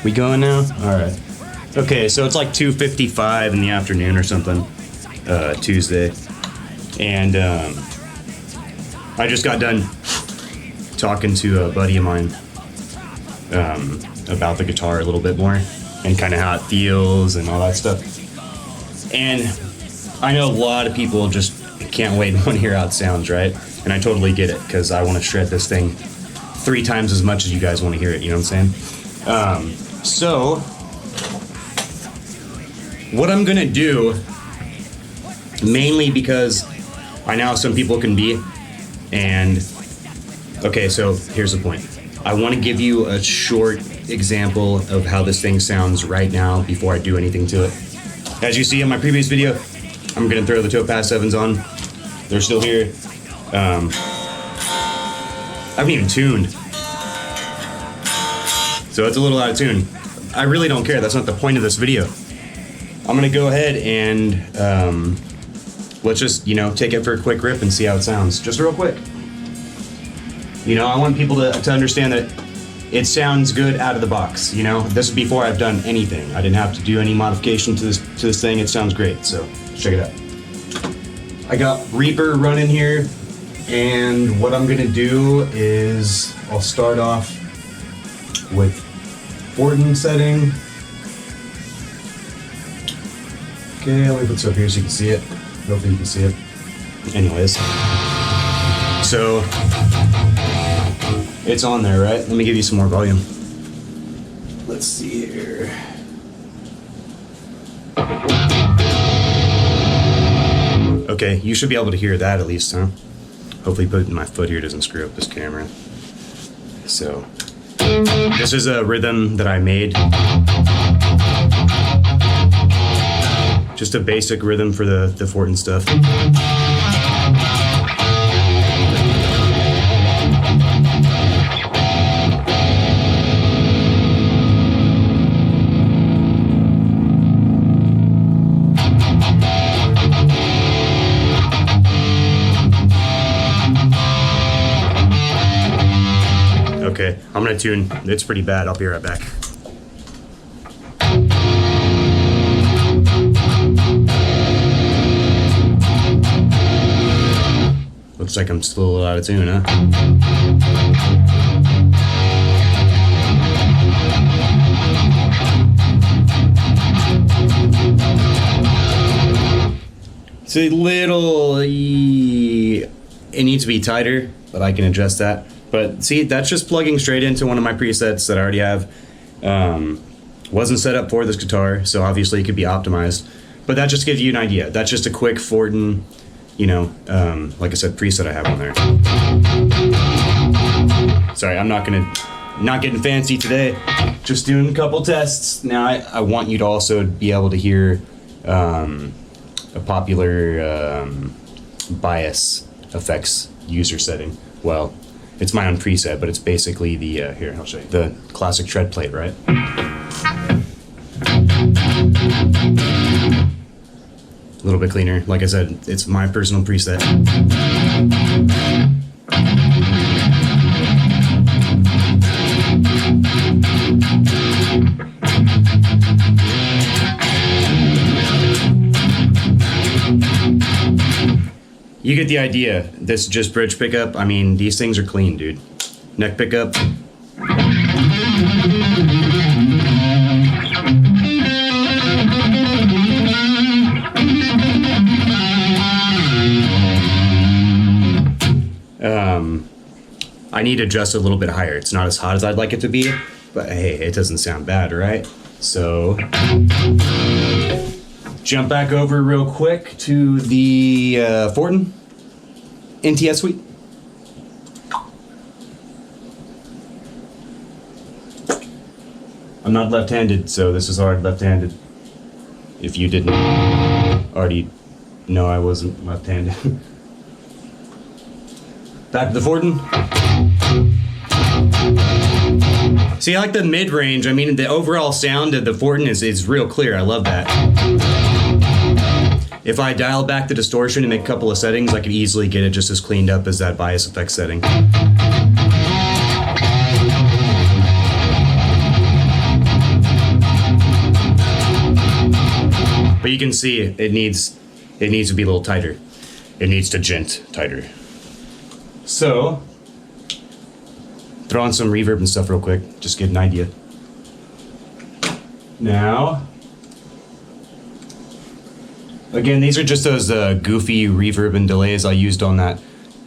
We going now? All right. Okay, so it's like 2:55 in the afternoon or something, Tuesday, and I just got done talking to a buddy of mine about the guitar a little bit more and kind of how it feels and all that stuff. And I know a lot of people just can't wait and want to hear how it sounds, right? And I totally get it, because I want to shred this thing 3 times as much as you guys want to hear it, you know what I'm saying? So, what I'm gonna do, mainly because I know how some people can be, and, okay, so here's the point. I want to give you a short example of how this thing sounds right now before I do anything to it. As you see in my previous video, I'm gonna throw the Topaz 7s on. They're still here. I haven't even tuned. So it's a little out of tune. I really don't care. That's not the point of this video. I'm gonna go ahead and let's just, you know, take it for a quick rip and see how it sounds. Just real quick. You know, I want people to understand that it sounds good out of the box. You know, this is before I've done anything. I didn't have to do any modification to this thing. It sounds great. So check it out. I got Reaper running here, and what I'm gonna do is I'll start off with Fortin setting. Okay, let me put this up here so you can see it. Hopefully you can see it. Anyways, so it's on there, right? Let me give you some more volume. Let's see here. Okay, you should be able to hear that at least, huh? Hopefully putting my foot here doesn't screw up this camera. So, this is a rhythm that I made. Just a basic rhythm for the Fortin stuff. Okay, I'm gonna tune. It's pretty bad. I'll be right back. Looks like I'm still a little out of tune, huh? It's a little... it needs to be tighter, but I can adjust that. But see, that's just plugging straight into one of my presets that I already have. Wasn't set up for this guitar, so obviously it could be optimized. But that just gives you an idea. That's just a quick Fortin, you know, like I said, preset I have on there. Sorry, I'm not getting fancy today. Just doing a couple tests. Now I want you to also be able to hear a popular bias effects user setting. Well, it's my own preset, but it's basically the, here, I'll show you. The classic tread plate, right? A little bit cleaner. Like I said, it's my personal preset. You get the idea. This is just bridge pickup. I mean, these things are clean, dude. Neck pickup. I need to adjust it a little bit higher. It's not as hot as I'd like it to be, but hey, it doesn't sound bad, right? So, jump back over real quick to the Fortin NTS suite. I'm not left-handed, so this is hard left-handed. If you didn't already know I wasn't left-handed. Back to the Fortin. See, I like the mid-range. I mean, the overall sound of the Fortin is real clear. I love that. If I dial back the distortion and make a couple of settings, I could easily get it just as cleaned up as that bias effect setting. But you can see it needs to be a little tighter. It needs to gent tighter. So, throw on some reverb and stuff real quick, just get an idea. Now, again, these are just those goofy reverb and delays I used on that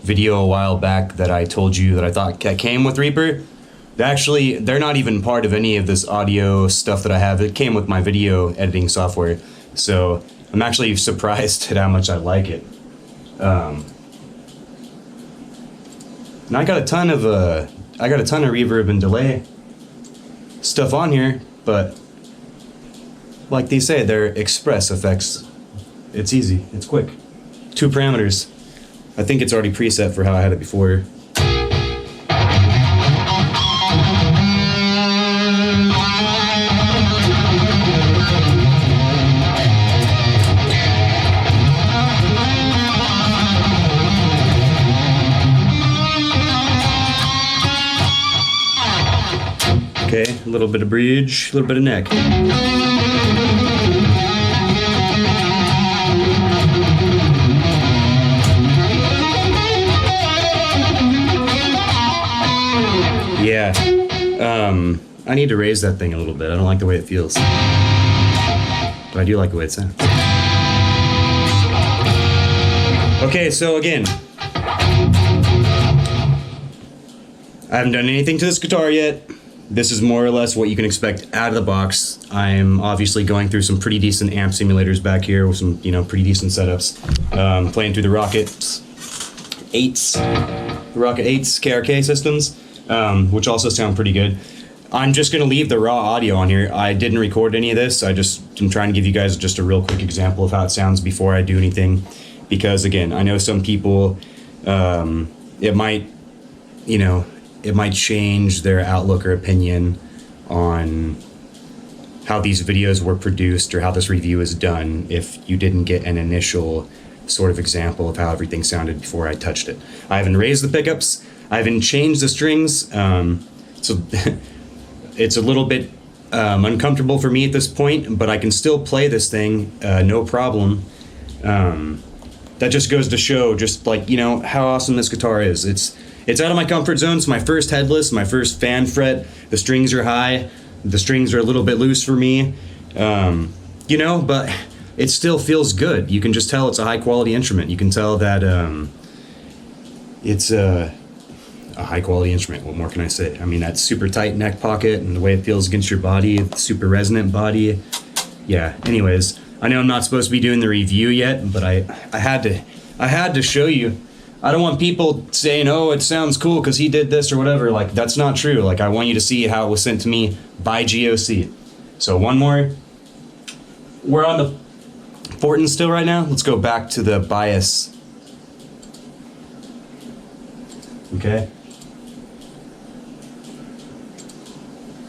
video a while back that I told you that I thought came with Reaper. They're not even part of any of this audio stuff that I have. It came with my video editing software. So I'm actually surprised at how much I like it. And I got a ton of reverb and delay stuff on here, but like they say, they're express effects. It's easy, it's quick. 2 parameters. I think it's already preset for how I had it before. Okay, a little bit of bridge, a little bit of neck. Yeah, I need to raise that thing a little bit. I don't like the way it feels, but I do like the way it sounds. Okay, so again, I haven't done anything to this guitar yet. This is more or less what you can expect out of the box. I'm obviously going through some pretty decent amp simulators back here with some, pretty decent setups. Playing through the Rocket 8s KRK systems, which also sound pretty good. I'm just gonna leave the raw audio on here. I didn't record any of this. I'm trying to give you guys just a real quick example of how it sounds before I do anything. Because again, I know some people, it might change their outlook or opinion on how these videos were produced or how this review is done if you didn't get an initial sort of example of how everything sounded before I touched it. I haven't raised the pickups, I haven't changed the strings, so it's a little bit uncomfortable for me at this point, but I can still play this thing no problem. That just goes to show just how awesome this guitar is. It's out of my comfort zone. It's my first headless, my first fan fret. The strings are high. The strings are a little bit loose for me. But it still feels good. You can just tell it's a high quality instrument. You can tell that it's a high quality instrument. What more can I say? I mean, that super tight neck pocket and the way it feels against your body, the super resonant body. Yeah, anyways, I know I'm not supposed to be doing the review yet, but I had to show you. I don't want people saying, oh, it sounds cool because he did this or whatever. Like, that's not true. Like, I want you to see how it was sent to me by GOC. So one more. We're on the Fortin still right now. Let's go back to the bias. Okay.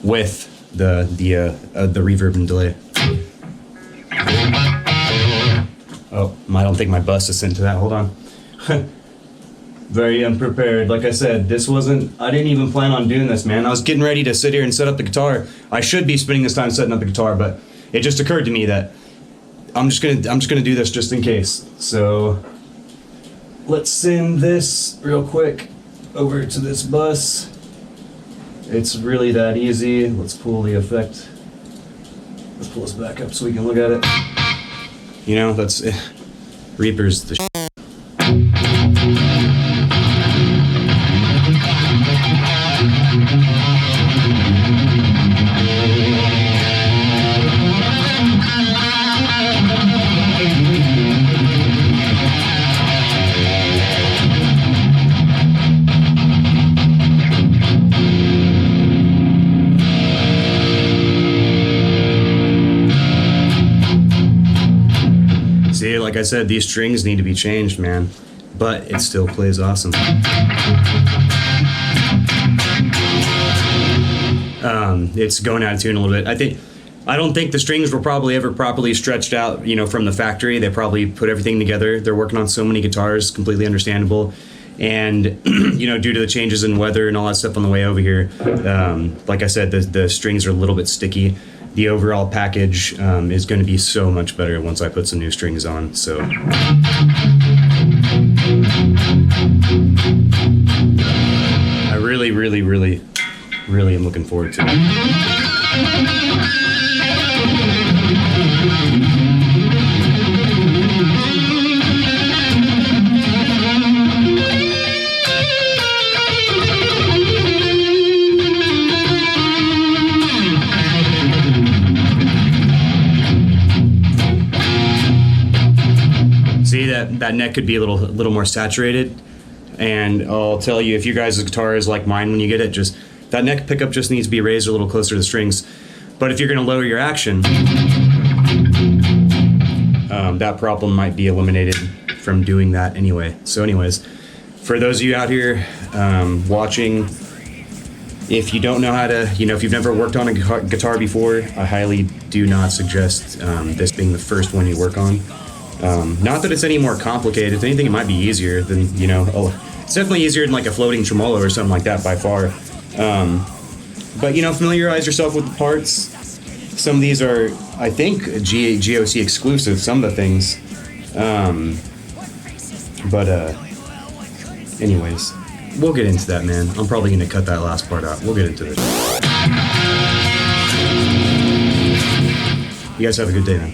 With the reverb and delay. Oh, I don't think my bus is sent to that. Hold on. Very unprepared. Like I said, I didn't even plan on doing this, man. I was getting ready to sit here and set up the guitar. I should be spending this time setting up the guitar, but it just occurred to me that I'm just gonna do this just in case. So let's send this real quick over to this bus. It's really that easy. Let's pull the effect. Let's pull this back up so we can look at it. That's it. Reaper's the See, like I said, these strings need to be changed, man. But it still plays awesome. It's going out of tune a little bit. I don't think the strings were probably ever properly stretched out, you know, from the factory. They probably put everything together. They're working on so many guitars, completely understandable. And, you know, due to the changes in weather and all that stuff on the way over here, like I said, the strings are a little bit sticky. The overall package is going to be so much better once I put some new strings on. So I really, really, really, really am looking forward to it. See, that neck could be a little more saturated, and I'll tell you, if your guys' guitar is like mine when you get it, just that neck pickup just needs to be raised a little closer to the strings. But if you're going to lower your action, that problem might be eliminated from doing that anyway. So anyways, for those of you out here watching, if you don't know how to, you know, if you've never worked on a guitar before, I highly do not suggest this being the first one you work on. Not that it's any more complicated. If anything, it might be easier than, you know, it's definitely easier than like a floating tremolo or something like that by far. But, you know, familiarize yourself with the parts. Some of these are, I think, GOC exclusive, some of the things. Anyways, we'll get into that, man. I'm probably going to cut that last part out. We'll get into it. You guys have a good day, man.